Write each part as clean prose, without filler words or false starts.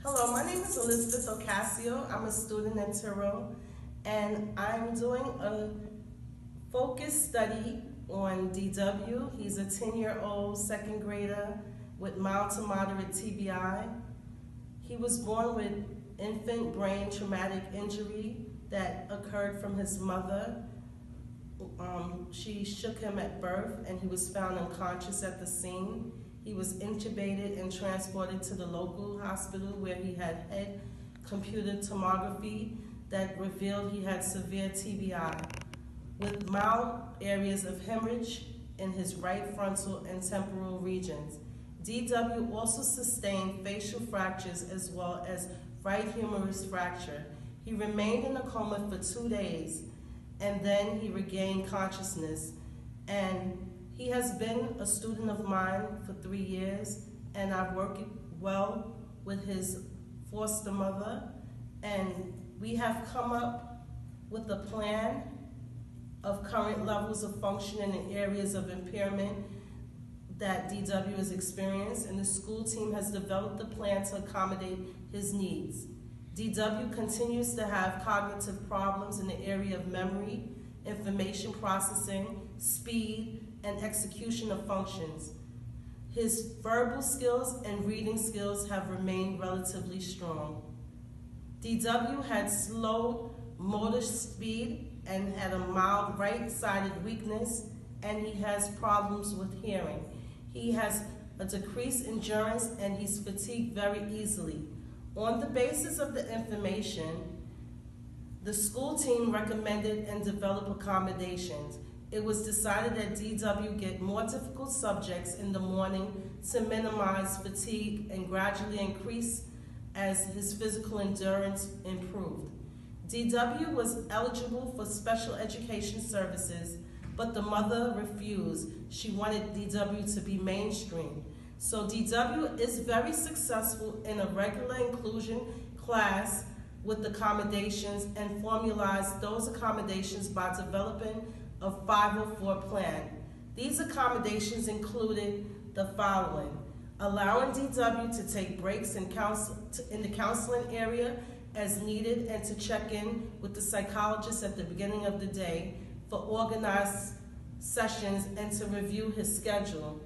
Hello, my name is Elizabeth Ocasio. I'm a student at Tyrrell, and I'm doing a focus study on DW. He's a 10-year-old second grader with mild to moderate TBI. He was born with infant brain traumatic injury that occurred from his mother. She shook him at birth, and he was found unconscious at the scene. He was intubated and transported to the local hospital where he had head computer tomography that revealed he had severe TBI with mild areas of hemorrhage in his right frontal and temporal regions. DW also sustained facial fractures as well as right humerus fracture. He remained in a coma for 2 days, and then he regained consciousness. And he has been a student of mine for 3 years, and I've worked well with his foster mother, and we have come up with a plan of current levels of functioning in areas of impairment that DW has experienced, and the school team has developed a plan to accommodate his needs. DW continues to have cognitive problems in the area of memory, information processing, speed, and execution of functions. His verbal skills and reading skills have remained relatively strong. DW had slow motor speed and had a mild right-sided weakness, and he has problems with hearing. He has a decreased endurance, and he's fatigued very easily. On the basis of the information, the school team recommended and developed accommodations. It was decided that DW get more difficult subjects in the morning to minimize fatigue and gradually increase as his physical endurance improved. DW was eligible for special education services, but the mother refused. She wanted DW to be mainstream. So DW is very successful in a regular inclusion class with accommodations and formalized those accommodations by developing a 504 plan. These accommodations included the following: allowing DW to take breaks in the counseling area as needed and to check in with the psychologist at the beginning of the day for organized sessions and to review his schedule.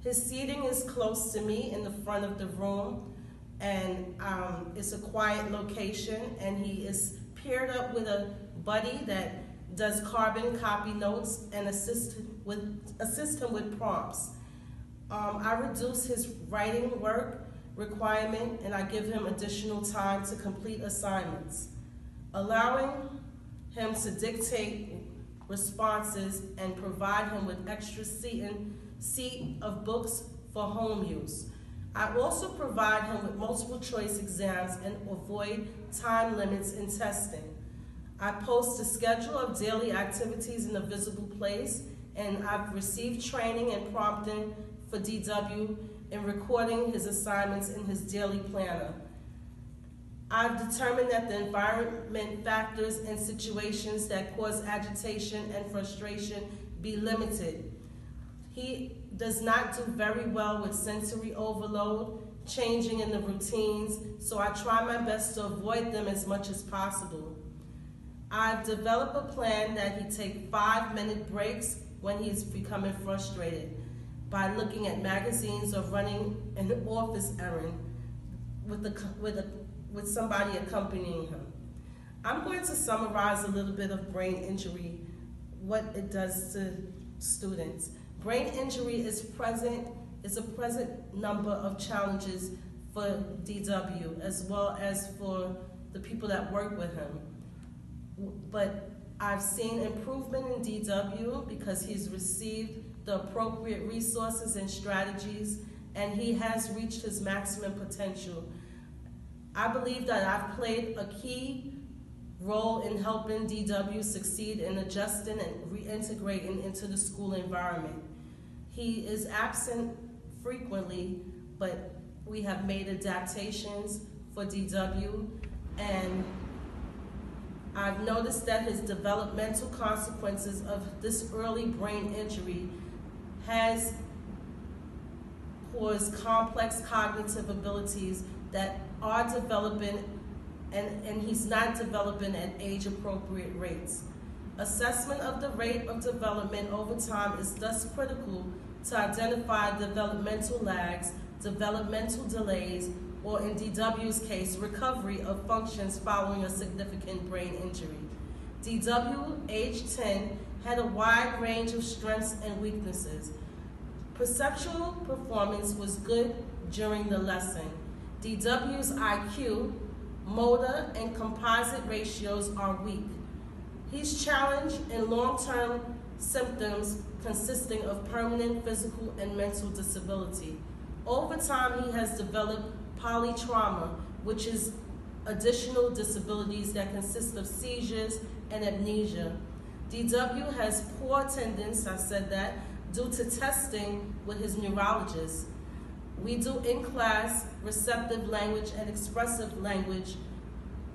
His seating is close to me in the front of the room, and it's a quiet location, and he is paired up with a buddy that does carbon copy notes and assist him with prompts. I reduce his writing work requirement, and I give him additional time to complete assignments, allowing him to dictate responses and provide him with extra seat of books for home use. I also provide him with multiple choice exams and avoid time limits in testing. I post a schedule of daily activities in a visible place, and I've received training and prompting for DW in recording his assignments in his daily planner. I've determined that the environment factors and situations that cause agitation and frustration be limited. He does not do very well with sensory overload, changing in the routines, so I try my best to avoid them as much as possible. I've developed a plan that he take 5-minute breaks when he's becoming frustrated by looking at magazines or running an office errand with somebody accompanying him. I'm going to summarize a little bit of brain injury, what it does to students. Brain injury is a present number of challenges for DW as well as for the people that work with him. But I've seen improvement in DW because he's received the appropriate resources and strategies, and he has reached his maximum potential. I believe that I've played a key role in helping DW succeed in adjusting and reintegrating into the school environment. He is absent frequently, but we have made adaptations for DW, and I've noticed that his developmental consequences of this early brain injury has cause complex cognitive abilities that are developing and he's not developing at age-appropriate rates. Assessment of the rate of development over time is thus critical to identify developmental lags, developmental delays, or in DW's case, recovery of functions following a significant brain injury. DW, age 10, had a wide range of strengths and weaknesses. Perceptual performance was good during the lesson. DW's IQ, motor, and composite ratios are weak. He's challenged in long-term symptoms consisting of permanent physical and mental disability. Over time, he has developed polytrauma, which is additional disabilities that consist of seizures and amnesia. DW has poor attendance, I said that, due to testing with his neurologist. We do in-class receptive language and expressive language,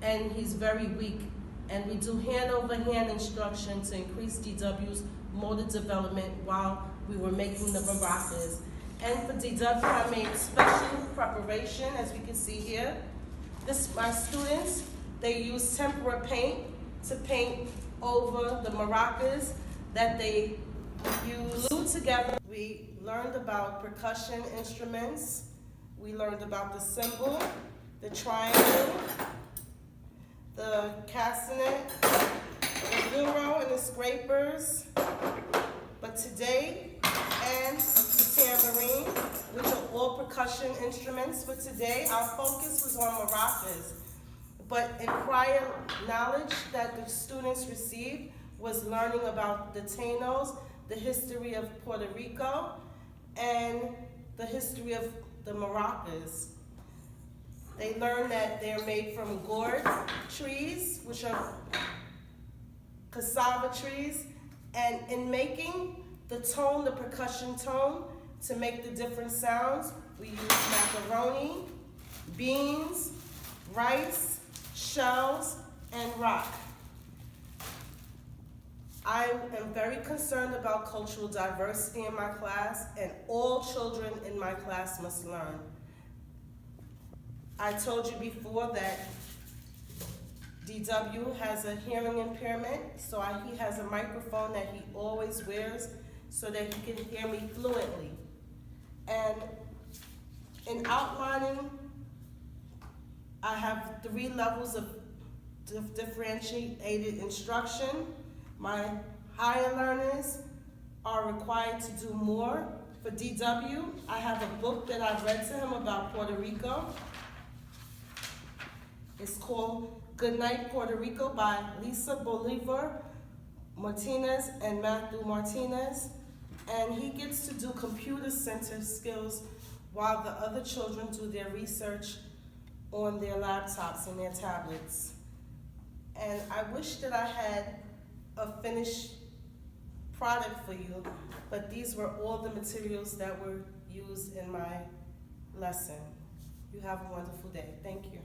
and he's very weak. And we do hand-over-hand instruction to increase DW's motor development while we were making the maracas. And for DW, I made special preparation, as we can see here. My students, they use tempera paint to paint over the maracas that they use. Glued together, we learned about percussion instruments. We learned about the cymbal, the triangle, the castanet, the bureau, and the scrapers. But today, and the tambourine, which are all percussion instruments. For today, our focus was on maracas. But in prior knowledge that the students received was learning about the Tainos, the history of Puerto Rico, and the history of the maracas. They learned that they're made from gourd trees, which are cassava trees, and in making the tone, the percussion tone, to make the different sounds, we use macaroni, beans, rice, shells, and rock. I am very concerned about cultural diversity in my class, and all children in my class must learn. I told you before that DW has a hearing impairment, so he has a microphone that he always wears so that he can hear me fluently. And in outlining, I have 3 levels of differentiated instruction. My higher learners are required to do more. For DW, I have a book that I read to him about Puerto Rico. It's called Good Night, Puerto Rico by Lisa Bolivar Martinez and Matthew Martinez. And he gets to do computer center skills while the other children do their research on their laptops and their tablets. And I wish that I had a finished product for you, but these were all the materials that were used in my lesson. You have a wonderful day. Thank you.